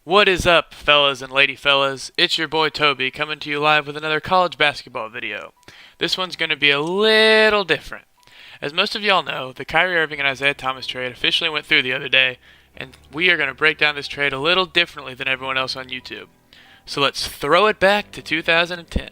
What is up, fellas and lady fellas? It's your boy Toby coming to you live with another college basketball video. This one's going to be a little different. As most of y'all know, the Kyrie Irving and Isaiah Thomas trade officially went through the other day, and we are going to break down this trade a little differently than everyone else on YouTube. So let's throw it back to 2010.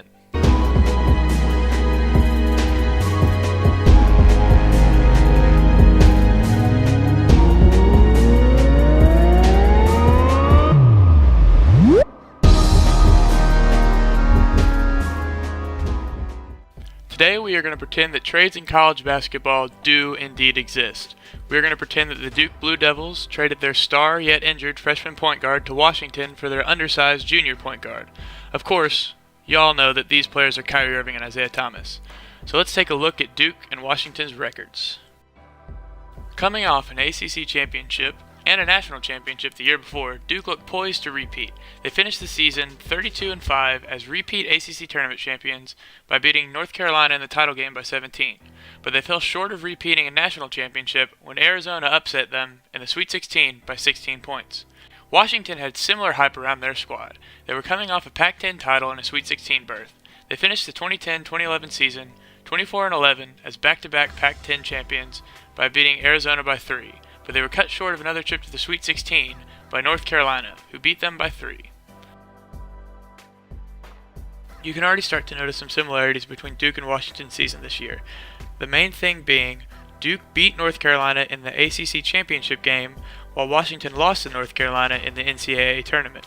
Today we are going to pretend that trades in college basketball do indeed exist. We are going to pretend that the Duke Blue Devils traded their star yet injured freshman point guard to Washington for their undersized junior point guard. Of course, y'all know that these players are Kyrie Irving and Isaiah Thomas. So let's take a look at Duke and Washington's records. Coming off an ACC championship and a national championship the year before, Duke looked poised to repeat. They finished the season 32-5 as repeat ACC tournament champions by beating North Carolina in the title game by 17. But they fell short of repeating a national championship when Arizona upset them in the Sweet 16 by 16 points. Washington had similar hype around their squad. They were coming off a Pac-10 title and a Sweet 16 berth. They finished the 2010-2011 season 24-11 as back-to-back Pac-10 champions by beating Arizona by 3. But they were cut short of another trip to the Sweet 16 by North Carolina, who beat them by 3. You can already start to notice some similarities between Duke and Washington's season this year. The main thing being, Duke beat North Carolina in the ACC championship game, while Washington lost to North Carolina in the NCAA tournament.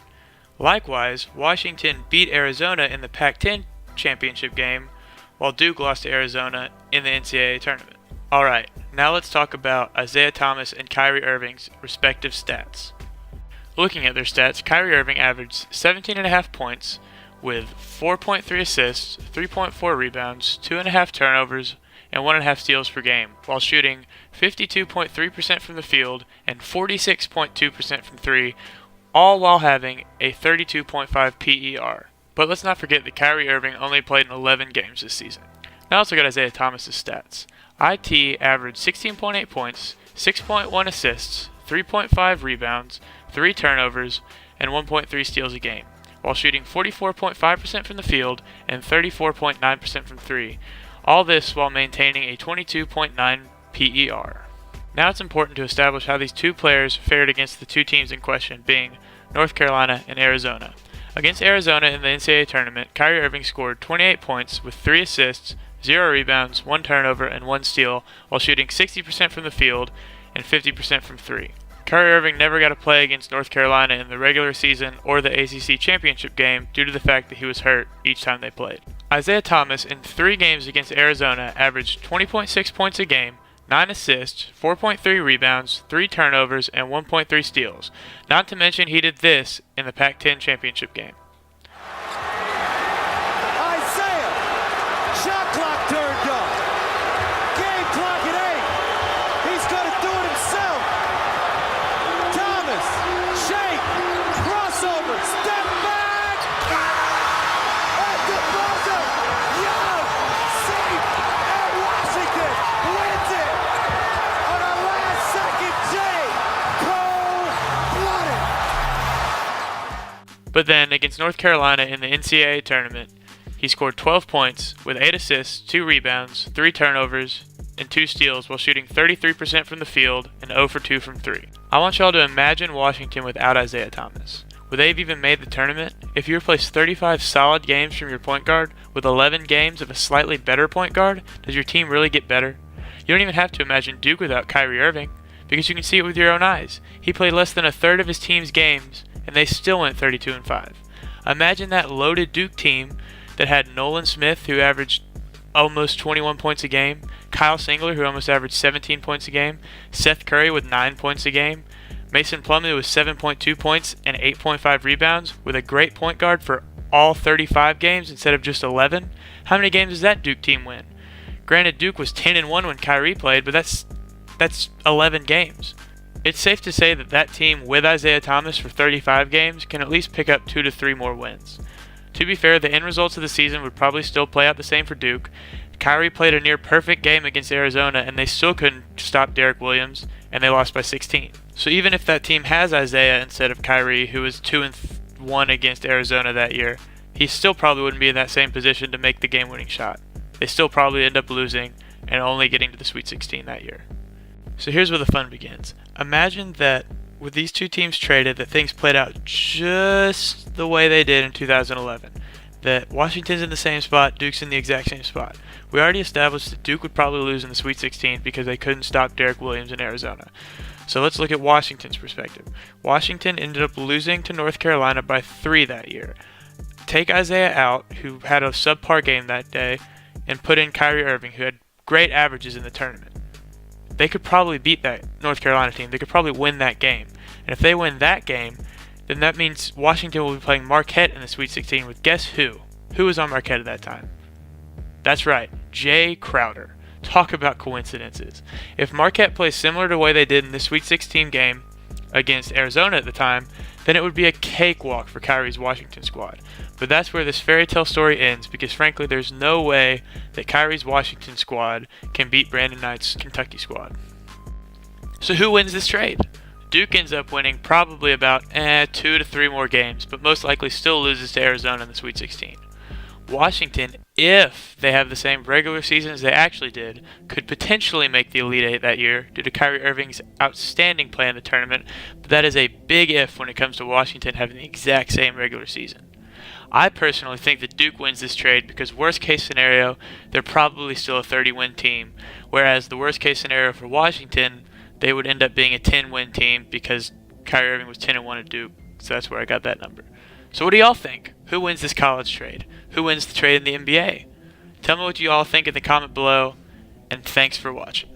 Likewise, Washington beat Arizona in the Pac-10 championship game, while Duke lost to Arizona in the NCAA tournament. Alright, now let's talk about Isaiah Thomas and Kyrie Irving's respective stats. Looking at their stats, Kyrie Irving averaged 17.5 points with 4.3 assists, 3.4 rebounds, 2.5 turnovers, and 1.5 steals per game, while shooting 52.3% from the field and 46.2% from 3, all while having a 32.5 PER. But let's not forget that Kyrie Irving only played in 11 games this season. Now let's look at Isaiah Thomas' stats. IT averaged 16.8 points, 6.1 assists, 3.5 rebounds, 3 turnovers, and 1.3 steals a game, while shooting 44.5% from the field and 34.9% from 3, all this while maintaining a 22.9 PER. Now it's important to establish how these two players fared against the two teams in question, being North Carolina and Arizona. Against Arizona in the NCAA tournament, Kyrie Irving scored 28 points with 3 assists, 0 rebounds, 1 turnover, and 1 steal, while shooting 60% from the field and 50% from 3. Kyrie Irving never got to play against North Carolina in the regular season or the ACC championship game due to the fact that he was hurt each time they played. Isaiah Thomas, in 3 games against Arizona, averaged 20.6 points a game, 9 assists, 4.3 rebounds, 3 turnovers, and 1.3 steals. Not to mention he did this in the Pac-10 championship game. Shot clock turned up. Game clock at 8. He's going to do it himself. Thomas, shake, crossover, step back. At the buzzer, Young, safe, and Washington wins it on a last-second J. Cold-blooded. But then, against North Carolina in the NCAA tournament, he scored 12 points with 8 assists, 2 rebounds, 3 turnovers, and 2 steals while shooting 33% from the field and 0 for 2 from 3. I want y'all to imagine Washington without Isaiah Thomas. Would they have even made the tournament? If you replace 35 solid games from your point guard with 11 games of a slightly better point guard, does your team really get better? You don't even have to imagine Duke without Kyrie Irving, because you can see it with your own eyes. He played less than a third of his team's games, and they still went 32-5. Imagine that loaded Duke team that had Nolan Smith, who averaged almost 21 points a game, Kyle Singler, who almost averaged 17 points a game, Seth Curry with 9 points a game, Mason Plumlee with 7.2 points and 8.5 rebounds, with a great point guard for all 35 games instead of just 11. How many games does that Duke team win? Granted, Duke was 10-1 when Kyrie played, but that's 11 games. It's safe to say that that team with Isaiah Thomas for 35 games can at least pick up 2 to 3 more wins. To be fair, the end results of the season would probably still play out the same for Duke. Kyrie played a near perfect game against Arizona, and they still couldn't stop Derek Williams, and they lost by 16. So even if that team has Isaiah instead of Kyrie, who was 2-1 against Arizona that year, he still probably wouldn't be in that same position to make the game-winning shot. They still probably end up losing and only getting to the Sweet 16 that year. So here's where the fun begins. Imagine that with these two teams traded, that things played out just the way they did in 2011. That Washington's in the same spot, Duke's in the exact same spot. We already established that Duke would probably lose in the Sweet 16 because they couldn't stop Derek Williams in Arizona. So let's look at Washington's perspective. Washington ended up losing to North Carolina by 3 that year. Take Isaiah out, who had a subpar game that day, and put in Kyrie Irving, who had great averages in the tournament. They could probably beat that North Carolina team. They could probably win that game. And if they win that game, then that means Washington will be playing Marquette in the Sweet 16 with guess who? Who was on Marquette at that time? That's right, Jay Crowder. Talk about coincidences. If Marquette plays similar to the way they did in the Sweet 16 game against Arizona at the time, then it would be a cakewalk for Kyrie's Washington squad. But that's where this fairy tale story ends, because frankly there's no way that Kyrie's Washington squad can beat Brandon Knight's Kentucky squad. So who wins this trade? Duke ends up winning probably about 2 to 3 more games, but most likely still loses to Arizona in the Sweet 16. Washington, if they have the same regular season as they actually did, could potentially make the Elite Eight that year due to Kyrie Irving's outstanding play in the tournament, but that is a big if when it comes to Washington having the exact same regular season. I personally think that Duke wins this trade because worst case scenario, they're probably still a 30-win team, whereas the worst case scenario for Washington, they would end up being a 10-win team because Kyrie Irving was 10-1 at Duke, so that's where I got that number. So what do y'all think? Who wins this college trade? Who wins the trade in the NBA? Tell me what you all think in the comment below, and thanks for watching.